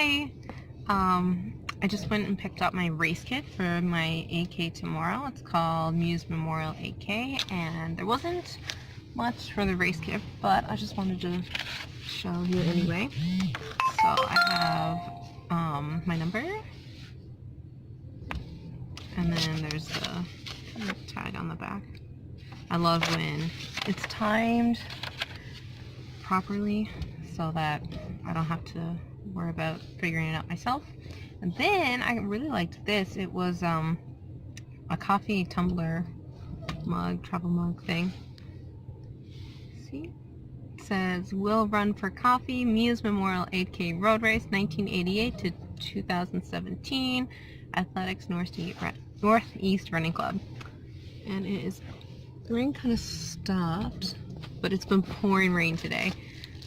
Hi! I just went and picked up my race kit for my AK tomorrow. It's called MEWS Memorial AK, and there wasn't much for the race kit, but I just wanted to show you anyway. So I have my number, and then there's the tag on the back. I love when it's timed properly so that I don't have to worry about figuring it out myself. And then I really liked this. It was a coffee tumbler mug, travel mug thing. See? It says, "Will run for coffee, MEWS Memorial 8K Road Race, 1988 to 2017, Athletics Northeast Running Club." And it is, the rain kind of stopped, but it's been pouring rain today.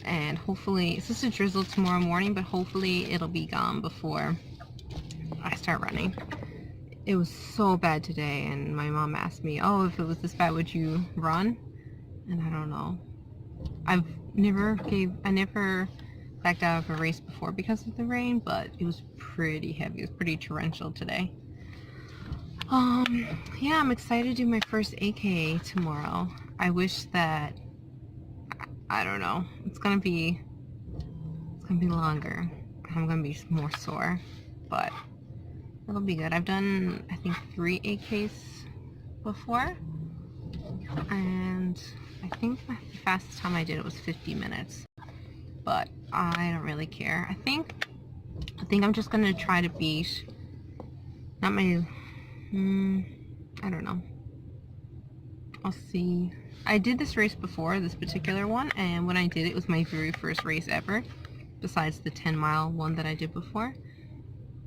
And hopefully, it's supposed to drizzle tomorrow morning, but hopefully it'll be gone before I start running. It was so bad today, and my mom asked me, "Oh, if it was this bad, would you run?" And I don't know. I never backed out of a race before because of the rain, but it was pretty heavy. It was pretty torrential today. Yeah, I'm excited to do my first AK tomorrow. I wish that, I don't know, it's gonna be longer. I'm gonna be more sore, but it'll be good. I've done, I think, 3 AKs before, and I think the fastest time I did it was 50 minutes, but I don't really care. I think I'm just gonna try to beat, not my, I don't know. I'll see. I did this race before, this particular one, and when I did it, it was my very first race ever, besides the 10-mile one that I did before.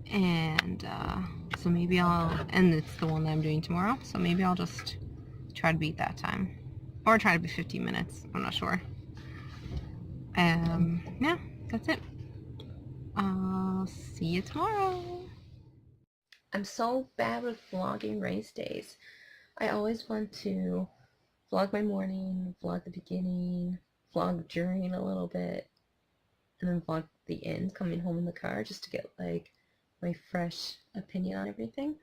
And so maybe and it's the one that I'm doing tomorrow, so maybe I'll just try to beat that time. Or try to be 50 minutes, I'm not sure. Yeah, that's it. I'll see you tomorrow. I'm so bad with vlogging race days. I always want to vlog my morning, vlog the beginning, vlog during a little bit, and then vlog the end, coming home in the car, just to get like my fresh opinion on everything.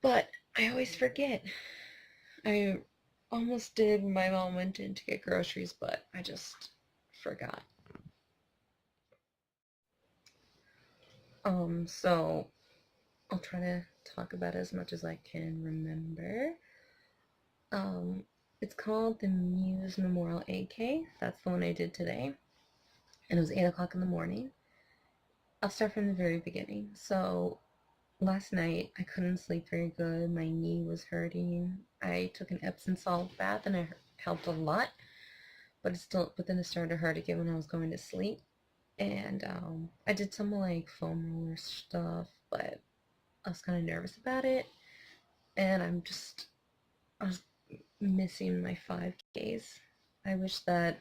But I always forget. I almost did when my mom went in to get groceries, but I just forgot. So I'll try to talk about it as much as I can remember. It's called the MEWS Memorial AK. That's the one I did today. And it was 8 o'clock in the morning. I'll start from the very beginning. So last night I couldn't sleep very good. My knee was hurting. I took an Epsom salt bath and it helped a lot. But then it started to hurt again when I was going to sleep. And I did some like foam roller stuff, but I was kind of nervous about it. And I was missing my 5Ks. I wish that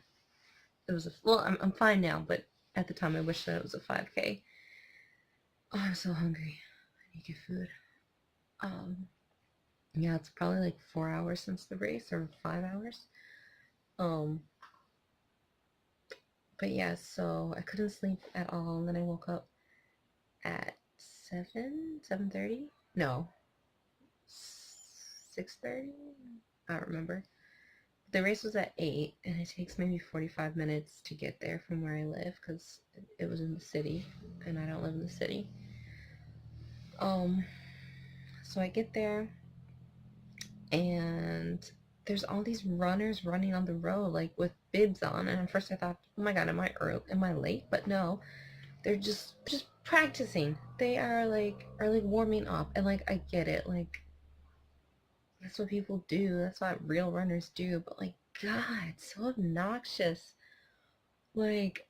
it was I'm fine now, but at the time I wish that it was a 5K. Oh, I'm so hungry. I need to get food. Yeah, it's probably like 4 hours since the race, or 5 hours. But yeah, so I couldn't sleep at all, and then I woke up at 7:30? No, 6:30? I don't remember. The race was at 8, and it takes maybe 45 minutes to get there from where I live, because it was in the city, and I don't live in the city. So I get there, and there's all these runners running on the road, like with bibs on, and at first I thought, oh my god, am I late? But no, they're just practicing. They are like warming up, and like I get it, like that's what people do, that's what real runners do, but like, god, it's so obnoxious. Like,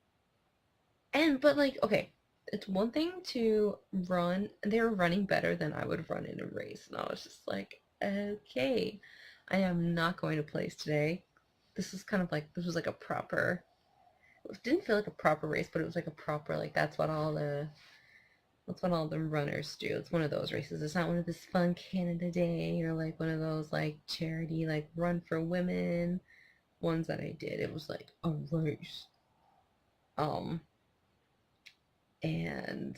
but like, okay, it's one thing to run, and they were running better than I would run in a race, and I was just like, okay, I am not going to place today. This was like a proper, it didn't feel like a proper race, but it was like a proper, like that's what all the runners do. It's one of those races. It's not one of this Fun Canada Day or like one of those like charity, like Run for Women ones that I did. It was like a race. And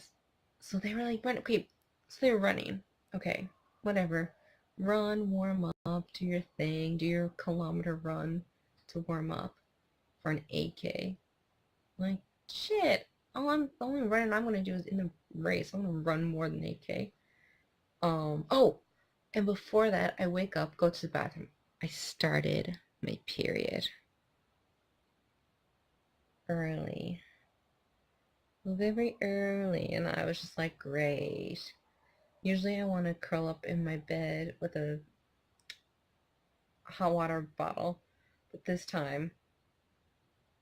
so they were like, okay, so they were running. Okay, whatever. Run, warm up, do your thing, do your kilometer run to warm up for an 8K. Like, shit, the only running I'm going to do is in the race. I'm going to run more than 8K. Oh, and before that, I wake up, go to the bathroom. I started my period early. Very early, and I was just like, great. Usually I want to curl up in my bed with a hot water bottle, but this time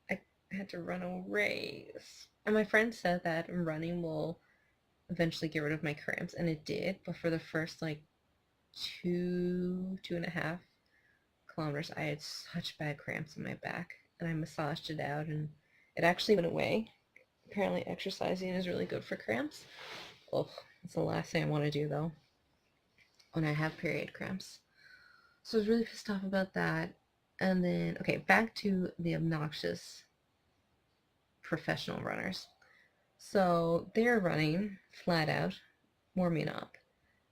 I had to run a race. And my friend said that running will eventually get rid of my cramps, and it did, but for the first like 2.5 kilometers, I had such bad cramps in my back, and I massaged it out, and it actually went away. Apparently exercising is really good for cramps. Oh, it's the last thing I want to do though when I have period cramps. So I was really pissed off about that. And then, okay, back to the obnoxious professional runners. So they're running flat out, warming up.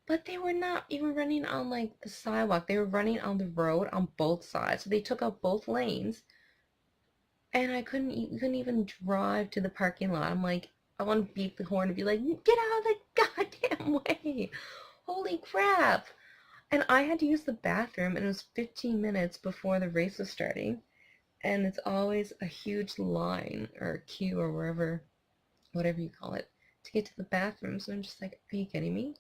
But they were not even running on like the sidewalk. They were running on the road on both sides. So they took up both lanes. And I couldn't even drive to the parking lot. I'm like, I want to beat the horn and be like, get out of the goddamn way. Holy crap. And I had to use the bathroom, and it was 15 minutes before the race was starting. And it's always a huge line or queue or whatever you call it, to get to the bathroom. So I'm just like, are you kidding me?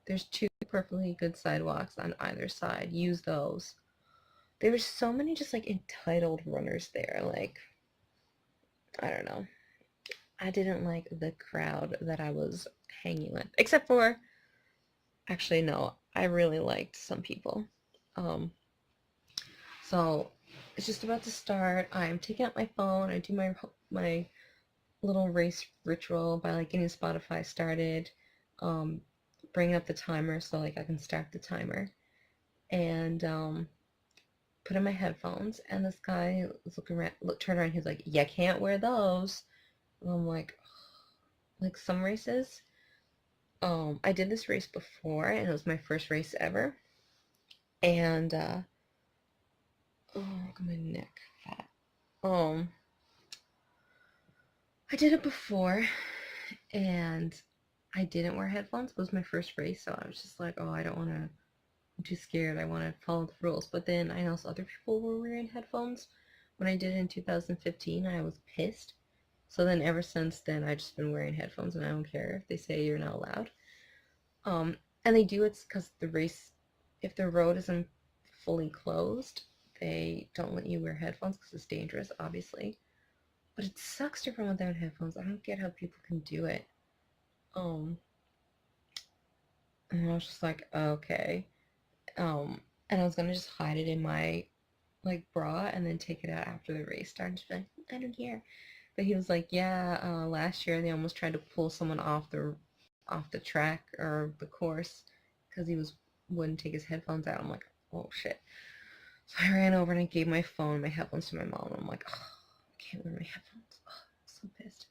There's 2 perfectly good sidewalks on either side. Use those. There were so many just like entitled runners there. Like, I don't know. I didn't like the crowd that I was hanging with. Except for, actually, no, I really liked some people. So it's just about to start. I'm taking out my phone. I do my little race ritual by like getting Spotify started, bringing up the timer so like I can start the timer, and put in my headphones. And this guy was looking around, turned around. He's like, "You can't wear those." And I'm like some races. I did this race before, and it was my first race ever. And oh, look at my neck fat. I did it before, and I didn't wear headphones. It was my first race, so I was just like, oh, I don't want to. I'm too scared. I want to follow the rules. But then I noticed other people were wearing headphones. When I did it in 2015, I was pissed. So then ever since then, I've just been wearing headphones, and I don't care if they say you're not allowed. And they do it because the race, if the road isn't fully closed, they don't let you wear headphones because it's dangerous, obviously. But it sucks to run without headphones. I don't get how people can do it. And I was just like, okay. And I was gonna just hide it in my like bra and then take it out after the race started. Just be like, I don't care. But he was like, yeah, last year they almost tried to pull someone off the track or the course because he wouldn't take his headphones out. I'm like, oh shit. So I ran over and I gave my headphones to my mom. I'm like, oh, I can't wear my headphones. Oh, I'm so pissed.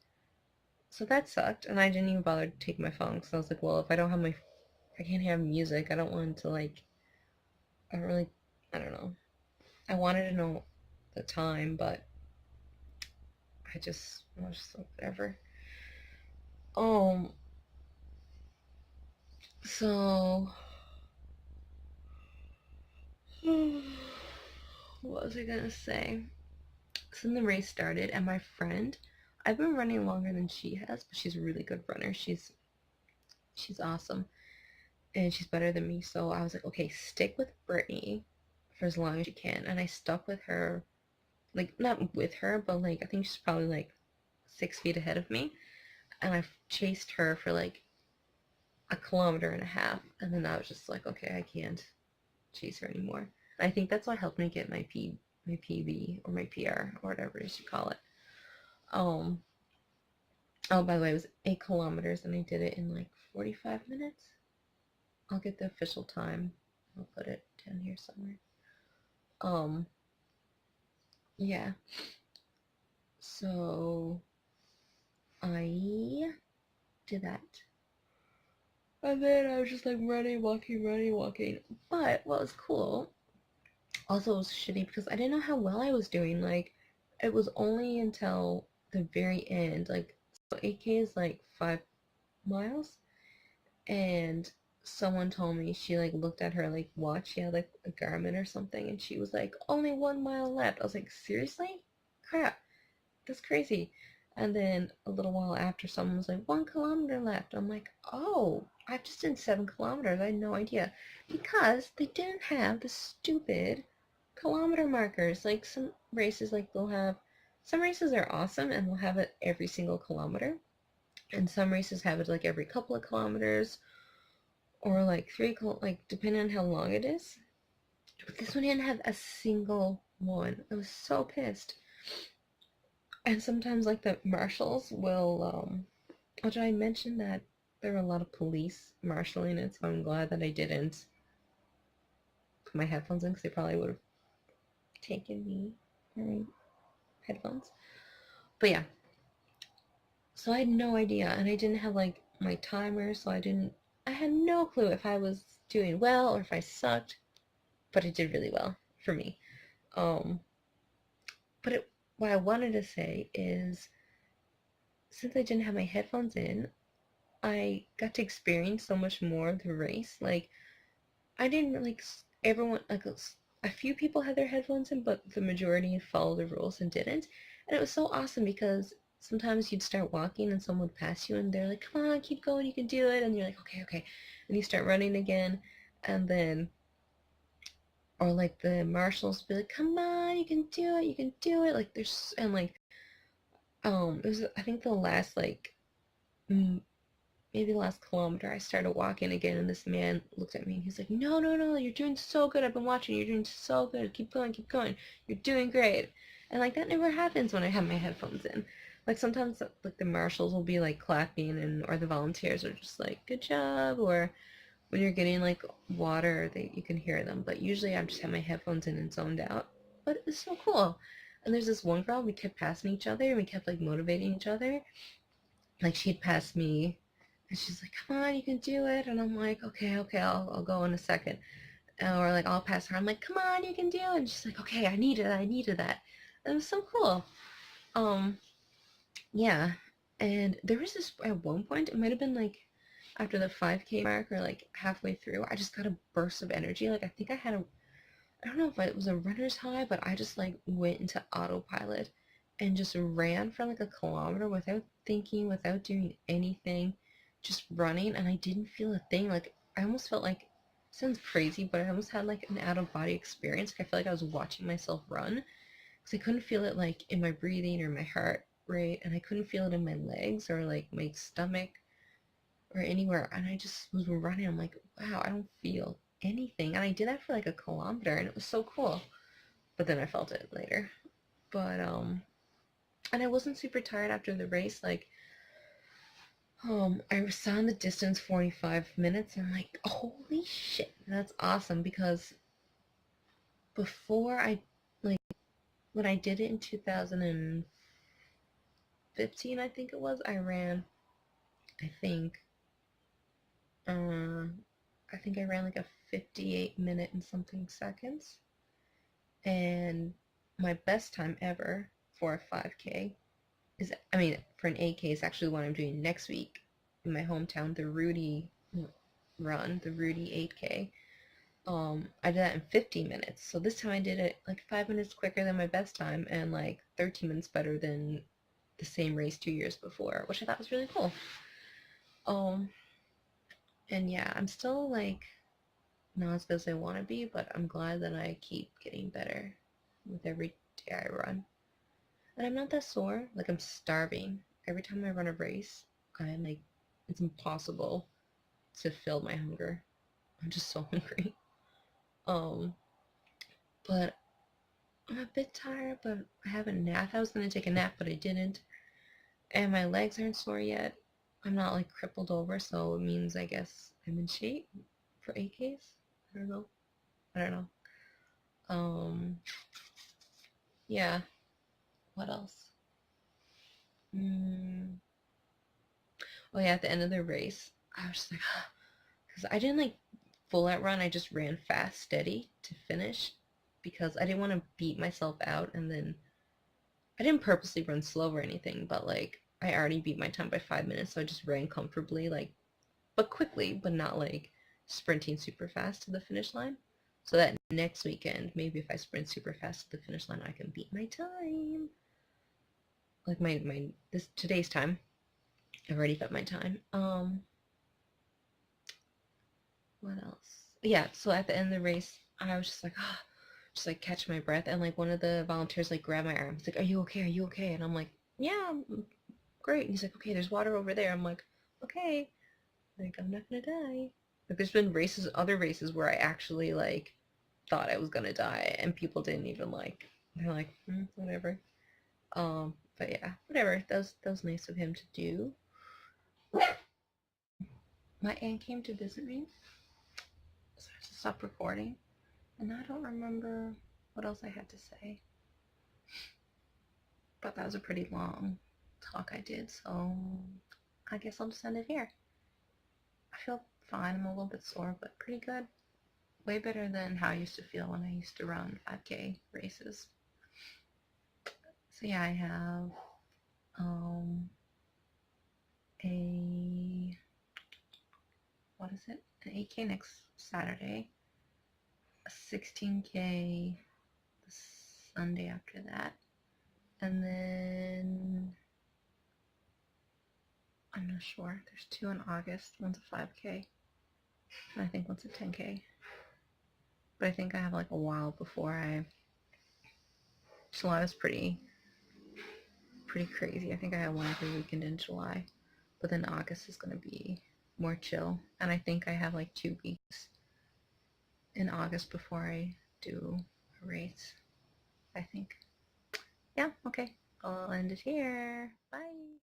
So that sucked, and I didn't even bother to take my phone because I was like, well, if I can't have music. I don't want to like, I don't know. I wanted to know the time, but I was just like, whatever. So, what was I gonna say? So then the race started, and my friend, I've been running longer than she has, but she's a really good runner. She's awesome, and she's better than me. So I was like, okay, stick with Brittany for as long as you can. And I stuck with her, like not with her, but like I think she's probably like 6 feet ahead of me. And I chased her for like 1.5 kilometers, and then I was just like, okay, I can't chase her anymore. And I think that's what helped me get my PB or my PR or whatever you should call it. Oh, by the way, it was 8 kilometers, and I did it in like 45 minutes. I'll get the official time. I'll put it down here somewhere. Yeah. So I did that. And then I was just like running, walking. But what was cool, also it was shitty because I didn't know how well I was doing. Like, it was only until the very end, like, so 8K is like 5 miles, and someone told me she like looked at her like watch, she had like a Garmin or something, and she was like, only 1 mile left. I was like, seriously? Crap, that's crazy. And then a little while after, someone was like, 1 kilometer left. I'm like, oh, I've just done 7 kilometers. I had no idea. Because they didn't have the stupid kilometer markers. Like, some races, like, they'll have, some races are awesome and they'll have it every single kilometer. And some races have it like every couple of kilometers, or like like, depending on how long it is. But this one didn't have a single one. I was so pissed. And sometimes, like, the marshals will, which I mentioned that there were a lot of police marshaling it, so I'm glad that I didn't put my headphones in, because they probably would have taken me wearing headphones. But yeah, so I had no idea, and I didn't have like my timer, so I had no clue if I was doing well or if I sucked, but I did really well for me. Um, but what I wanted to say is, since I didn't have my headphones in, I got to experience so much more of the race. Like, I didn't like everyone, like, a few people had their headphones in, but the majority followed the rules and didn't. And it was so awesome because sometimes you'd start walking and someone would pass you and they're like, come on, keep going, you can do it. And you're like, okay, okay. And you start running again. And then, or like the marshals would be like, come on, you can do it, you can do it. Like, there's, and like, it was, I think the last, like, maybe the last kilometer, I started walking again, and this man looked at me and he's like, no, no, no, you're doing so good. I've been watching. You're doing so good. Keep going, keep going. You're doing great. And like, that never happens when I have my headphones in. Like, sometimes like the marshals will be like clapping, and or the volunteers are just like, good job, or when you're getting like water, you can hear them. But usually I just have my headphones in and zoned out. But it's so cool. And there's this one girl, we kept passing each other and we kept like motivating each other. Like, she'd pass me and she's like, come on, you can do it. And I'm like, okay, okay, I'll go in a second. Or like, I'll pass her. I'm like, come on, you can do it. And she's like, okay, I needed that. And it was so cool. Yeah. And there was this, at one point, it might have been like after the 5K mark or like halfway through, I just got a burst of energy. Like, I think I don't know if it was a runner's high, but I just like went into autopilot and just ran for like a kilometer without thinking, without doing anything, just running, and I didn't feel a thing. Like, I almost felt like, sounds crazy, but I almost had like an out of body experience. Like, I feel like I was watching myself run, because I couldn't feel it like in my breathing or my heart rate, and I couldn't feel it in my legs or like my stomach or anywhere. And I just was running. I'm like, wow, I don't feel anything. And I did that for like a kilometer, and it was so cool. But then I felt it later. But and I wasn't super tired after the race. Like, I saw in the distance 45 minutes, and I'm like, holy shit, that's awesome. Because before I, like, when I did it in 2015, I think it was, I ran, I think, I ran like a 58 minute and something seconds. And my best time ever for a 5K is, I mean, for an 8K is actually what I'm doing next week in my hometown, the Rudy run, the Rudy 8K. I did that in 15 minutes. So this time I did it like 5 minutes quicker than my best time, and like 13 minutes better than the same race 2 years before, which I thought was really cool. And yeah, I'm still like not as good as I want to be, but I'm glad that I keep getting better with every day I run. And I'm not that sore. Like, I'm starving. Every time I run a race, I'm like, it's impossible to fill my hunger. I'm just so hungry. But I'm a bit tired, but I haven't napped. I was gonna take a nap, but I didn't. And my legs aren't sore yet. I'm not like crippled over, so it means, I guess, I'm in shape for AKs. I don't know. I don't know. Yeah. What else? Oh yeah, at the end of the race, I was just like, because I didn't like full out run. I just ran fast, steady to finish because I didn't want to beat myself out. And then I didn't purposely run slow or anything, but like I already beat my time by 5 minutes, so I just ran comfortably, like, but quickly, but not like sprinting super fast to the finish line. So that next weekend, maybe if I sprint super fast to the finish line, I can beat my time. Like my this today's time. I've already got my time. What else? Yeah, so at the end of the race, I was just like, ah, just like catch my breath, and like one of the volunteers like grabbed my arm. He's like, "Are you okay? Are you okay?" And I'm like, "Yeah, I'm great." And he's like, "Okay, there's water over there." I'm like, "Okay." Like, I'm not gonna die. Like, there's been races, other races where I actually like thought I was gonna die, and people didn't even like. They're like, whatever. But yeah, whatever. That was nice of him to do. My aunt came to visit me, so I have to stop recording. And I don't remember what else I had to say. But that was a pretty long talk I did, so I guess I'll just end it here. I feel fine. I'm a little bit sore, but pretty good. Way better than how I used to feel when I used to run 5K races. So yeah, I have a what is it? An 8K next Saturday, a 16K the Sunday after that, and then I'm not sure. There's two in August. One's a 5K, and I think one's a 10K. But I think I have like a while before July was pretty crazy. I think I have one every weekend in July, but then August is gonna be more chill, and I think I have like 2 weeks in August before I do a race. I think. Yeah. Okay. I'll end it here. Bye.